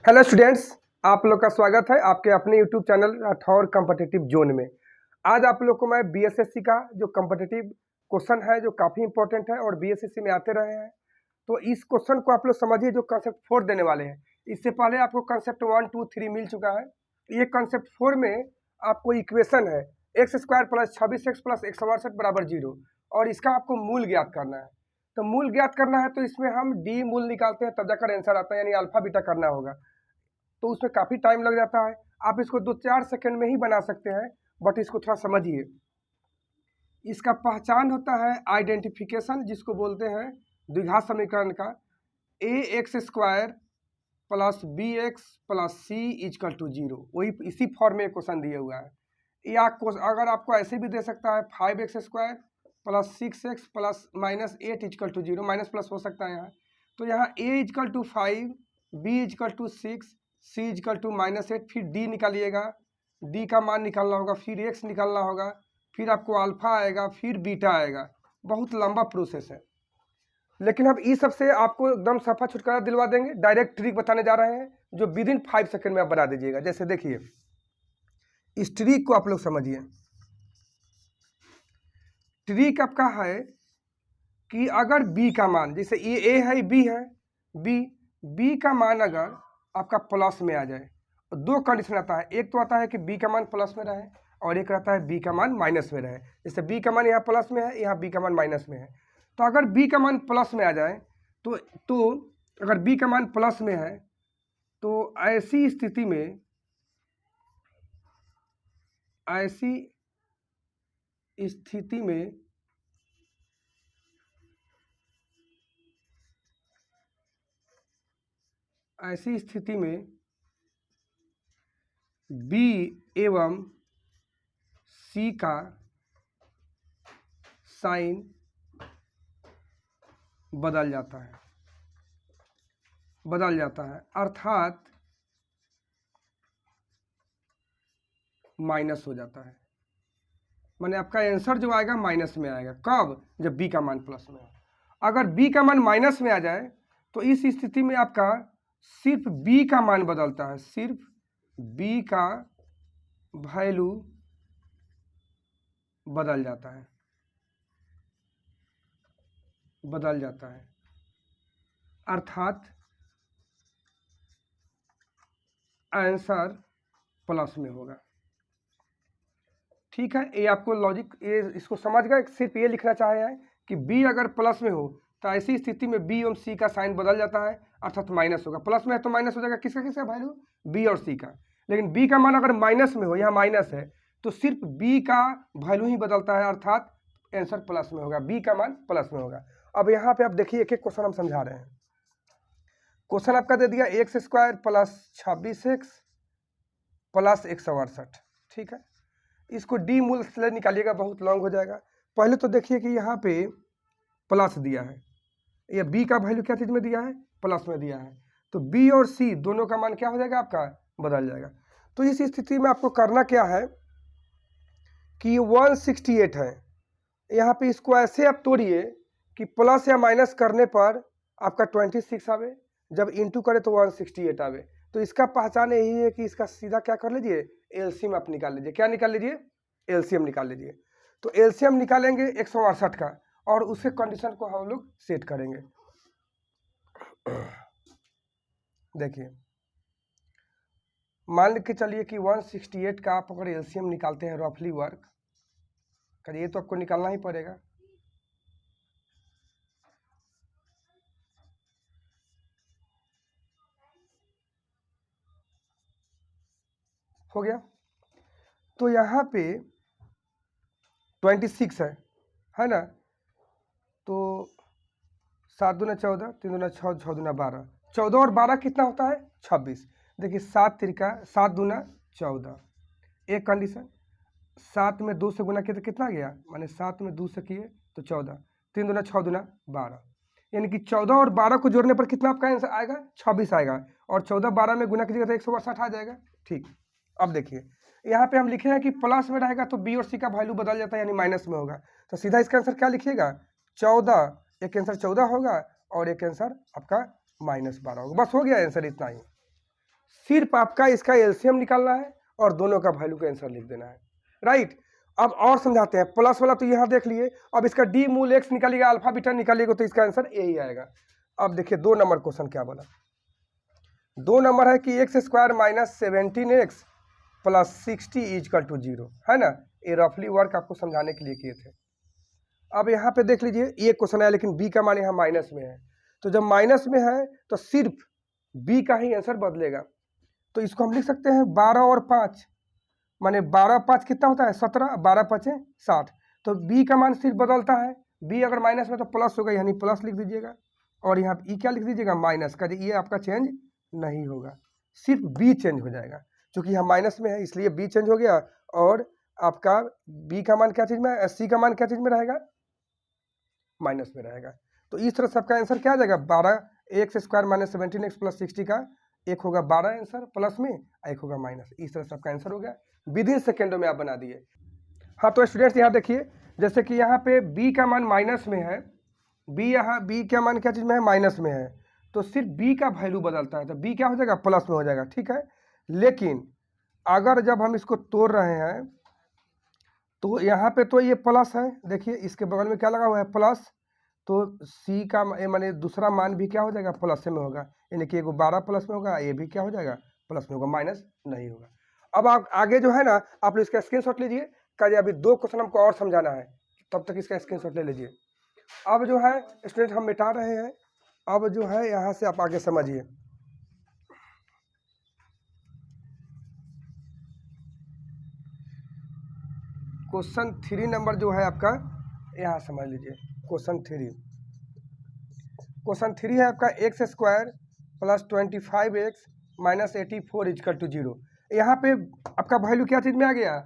Hello students, आप लोग का स्वागत है आपके अपने YouTube channel Rathore competitive zone में। आज आप लोग को मैं बीएसएससी का जो कॉम्पिटिटिव क्वेश्चन है जो काफ़ी इंपॉर्टेंट है और बीएसएससी में आते रहे हैं, तो इस क्वेश्चन को आप लोग समझिए जो कंसेप्ट 4 देने वाले हैं। इससे पहले आपको कंसेप्ट 1, 2, 3 मिल चुका है। ये कंसेप्ट 4 में आपको इक्वेशन है x square plus 26x plus 168 बराबर 0 और इसका आपको मूल ज्ञात करना है। तो मूल ज्ञात करना है तो इसमें हम डी मूल निकालते हैं तब जाकर आंसर आता है, यानी अल्फा बीटा करना होगा। तो उसमें काफ़ी टाइम लग जाता है। आप इसको 2-4 सेकंड में ही बना सकते हैं, बट इसको थोड़ा समझिए। इसका पहचान होता है आइडेंटिफिकेशन, जिसको बोलते हैं द्विघात समीकरण का A X square plus B X plus C equal to 0। वही इसी फॉर्म में क्वेश्चन दिया हुआ है। या अगर आपको ऐसे भी दे सकता है 5x square plus 6x plus minus 8 equal to 0, minus plus हो सकता है यहाँ। तो यहाँ a equal to 5, b equal to 6, c equal to -8, फिर d निकालिएगा, d का मान निकालना होगा, फिर x निकालना होगा, फिर आपको अल्फा आएगा, फिर बीटा आएगा। बहुत लंबा प्रोसेस है, लेकिन हम इस सब से आपको एकदम सफा छुटकारा दिलवा देंगे। डायरेक्ट ट्रिक बताने जा रहे हैं जो विदिन 5 सेकंड में आप बना दीजिएगा। जैसे देखिए, इस ट्रिक को आप लोग समझिए। ट्रिक आपका है कि अगर b का मान, जैसे ये a है, b है, b का मान अगर आपका प्लस में आ जाए, दो कंडीशन आता है। एक तो आता है कि b का मान प्लस में रहे और एक रहता है b का मान माइनस में रहे। जैसे b का मान यहाँ प्लस में है, यहाँ b का मान माइनस में है। तो अगर b का मान प्लस में आ जाए तो अगर b का मान प्लस में है तो ऐसी स्थिति में ऐसी स्थिति में b एवं c का साइन बदल जाता है, अर्थात माइनस हो जाता है। माने आपका आंसर जो आएगा माइनस में आएगा। कब? जब b का मान प्लस में हो। अगर b का मान माइनस में आ जाए तो इस स्थिति में आपका सिर्फ b का मान बदलता है, सिर्फ b का वैल्यू बदल जाता है, अर्थात आंसर प्लस में होगा। ठीक है, ये आपको लॉजिक, ये इसको समझ गए। सिर्फ ये लिखना चाहे हैं कि b अगर प्लस में हो तो ऐसी स्थिति में b एवं c का साइन बदल जाता है, अर्थात माइनस होगा। प्लस में है तो माइनस हो जाएगा, किसका वैल्यू? b और c का। लेकिन b का मान अगर माइनस में हो, यहाँ माइनस है, तो सिर्फ b का वैल्यू ही बदलता है, अर्थात आंसर प्लस में होगा, b का मान प्लस में होगा। अब यहाँ पे आप देखिए, एक एक क्वेश्चन हम समझा रहे हैं। क्वेश्चन आपका दे दिया x square plus 26x plus 168। ठीक है, इसको डी मूल से निकालिएगा, बहुत लॉन्ग हो जाएगा। पहले तो देखिए कि यहाँ पे प्लस दिया है, ये b का वैल्यू क्या चीज़ में दिया है? प्लस में दिया है। तो b और c दोनों का मान क्या हो जाएगा? आपका बदल जाएगा। तो इस स्थिति में आपको करना क्या है कि 168 है, यहाँ पे इसको ऐसे आप तोड़िए कि प्लस या माइनस करने पर आपका 26 आवे, जब इंटू करे तो 168 आवे। तो इसका पहचान यही है कि इसका सीधा क्या कर लीजिए, एलसीएम आप निकाल लीजिए। क्या निकाल लीजिए? एलसीएम निकाल लीजिए। तो एलसीएम निकालेंगे 168 का और उसे कंडीशन को हम लोग सेट करेंगे। देखिए, मान के चलिए कि 168 का आप अगर एलसीएम निकालते हैं, रफली वर्क करिए, तो आपको निकालना ही पड़ेगा। हो गया। तो यहाँ पे 26 है ना, तो 7 दूना 14, 3 दूना 6, 6 दूना 12, 14 और 12 कितना होता है? 26। देखिए 7 तिरका 7 दूना 14, एक कंडीशन। 7 में 2 से गुना किया तो कितना गया? माने 7 में 2 से किए तो 14, 3 दूना 6 दूना 12, यानी कि 14 और 12 को जोड़ने पर कितना आपका आंसर आएगा? 26 आएगा। और 14 12 में गुना कीजिएगा तो 168 आ जाएगा। ठीक, अब देखिए यहाँ पे हम लिखे हैं कि प्लस में रहेगा तो बी और सी का वैल्यू बदल जाता है, यानी माइनस में होगा। तो सीधा इसका आंसर क्या लिखिएगा? 14, एक आंसर 14 होगा और एक आंसर आपका -12 होगा। बस हो गया आंसर, इतना ही। सिर्फ आपका इसका एलसीएम निकालना है और दोनों का वैल्यू का आंसर लिख देना है, राइट। अब और समझाते हैं, प्लस वाला तो यहाँ देख लिए, अब इसका डी मूल एक्स निकालिएगा, अल्फा बीटा निकालिएगा, तो इसका आंसर ए ही आएगा। अब देखिए 2 नंबर क्वेश्चन क्या बोला। 2 नंबर है कि x square minus 17x plus 60 equal to 0, है ना। ये रफली वर्क आपको समझाने के लिए किए थे। अब यहाँ पे देख लीजिए, ये क्वेश्चन है लेकिन बी का मान यहाँ माइनस में है, तो जब माइनस में है तो सिर्फ बी का ही आंसर बदलेगा। तो इसको हम लिख सकते हैं 12 और 5, माने 12 5 कितना होता है 17, 12 5 60। तो बी का मान सिर्फ बदलता है, बी अगर माइनस में तो प्लस होगा, यानी प्लस लिख दीजिएगा, और यहाँ ई क्या लिख दीजिएगा माइनस का, ये आपका चेंज नहीं होगा, सिर्फ बी चेंज हो जाएगा। क्योंकि यहाँ माइनस में है इसलिए बी चेंज हो गया, और आपका बी का मान क्या चीज़ में, सी का मान क्या चीज़ में रहेगा, माइनस में रहेगा। तो इस तरह से आपका आंसर क्या आ जाएगा, 12 x square minus 17x plus 60 का एक होगा 12 आंसर प्लस में, एक होगा माइनस। इस तरह से आपका आंसर हो गया, विद इन सेकेंडों में आप बना दिए। हाँ तो स्टूडेंट्स यहाँ देखिए, जैसे कि यहाँ पे b का मान माइनस में है, b का मान क्या चीज़ में है, माइनस में है, तो सिर्फ b का वैल्यू बदलता है, तो b क्या हो जाएगा, प्लस में हो जाएगा, ठीक है। लेकिन अगर जब हम इसको तोड़ रहे हैं तो यहाँ पे तो ये प्लस है, देखिए इसके बगल में क्या लगा हुआ है प्लस, तो c का माने दूसरा मान भी क्या हो जाएगा, प्लस में होगा, यानी कि एगो 12 प्लस में होगा, ये भी क्या हो जाएगा, प्लस में होगा, माइनस नहीं होगा। अब आप आगे जो है ना, आप लोग इसका स्क्रीनशॉट लीजिए, कल अभी 2 क्वेश्चन हमको और समझाना है, तब तक इसका स्क्रीनशॉट ले लीजिए। अब जो है स्टूडेंट हम मिटा रहे हैं, अब जो है यहाँ से आप आगे समझिए। क्वेश्चन 3 नंबर जो है आपका, यहाँ समझ लीजिए। क्वेश्चन 3 है आपका x square plus 25x minus 84 equal to 0। यहाँ पे आपका वैल्यू क्या चीज़ में आ गया,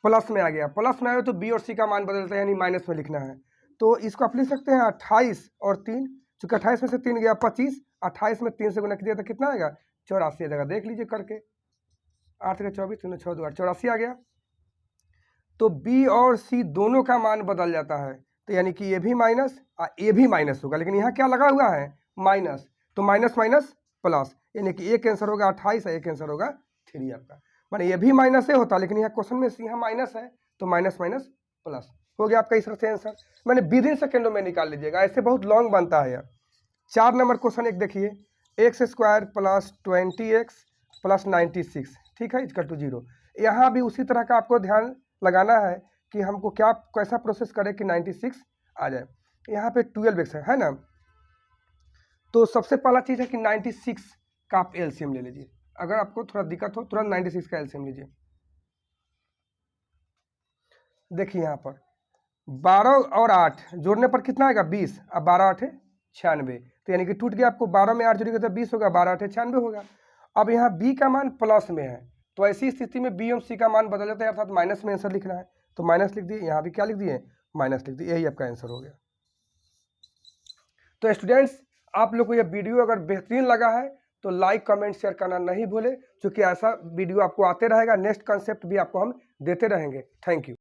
प्लस में आ गया। प्लस में आया तो बी और सी का मान बदलता है, यानी माइनस में लिखना है। तो इसको आप लिख सकते हैं 28 और 3, चूँकि 28 में से 3 गया 25, 28 में 3 से गुना किया तो कितना आएगा, 84 आ जाएगा। देख लीजिए करके, 8 के 24, 3 6 2 8, 84 आ गया। तो बी और सी दोनों का मान बदल जाता है, तो यानी कि ये भी माइनस और ये भी माइनस होगा, लेकिन यहाँ क्या लगा हुआ है, माइनस, तो माइनस माइनस प्लस, यानी कि एक आंसर होगा 28 और एक आंसर होगा 3 आपका। माने ये भी माइनस ही होता, लेकिन यहाँ क्वेश्चन में यहाँ माइनस है, तो माइनस माइनस प्लस हो गया आपका इस तरह से आंसर। मैंने विद इन सेकेंडों में निकाल लीजिएगा, ऐसे बहुत लॉन्ग बनता है यार। 4 नंबर क्वेश्चन एक देखिए, x square plus 20x plus 96, ठीक है, इजकल टू 0। यहाँ भी उसी तरह का आपको ध्यान लगाना है कि हमको क्या कैसा प्रोसेस करें कि 96 आ जाए। यहाँ पे 12x है ना, तो सबसे पहला चीज़ है कि 96 का आप एलसीएम ले लीजिए। अगर आपको थोड़ा दिक्कत हो तुरंत 96 का एलसीएम लीजिए। देखिए यहाँ पर 12 और 8 जोड़ने पर कितना आएगा 20, अब 12 8 96, तो यानी कि टूट गया। आपको 12 में 8 जोड़ेगा तो 20 होगा, 12 8 96 होगा। अब यहाँ b का मान प्लस में है, तो ऐसी स्थिति में बी और सी का मान बदल जाता है, अर्थात माइनस में आंसर लिखना है, तो माइनस लिख दिए। यहाँ भी क्या लिख दिए, माइनस लिख दिए, यही आपका आंसर हो गया। तो स्टूडेंट्स, आप लोग को यह वीडियो अगर बेहतरीन लगा है तो लाइक कमेंट शेयर करना नहीं भूले, क्योंकि ऐसा वीडियो आपको आते रहेगा, नेक्स्ट कंसेप्ट भी आपको हम देते रहेंगे। Thank you.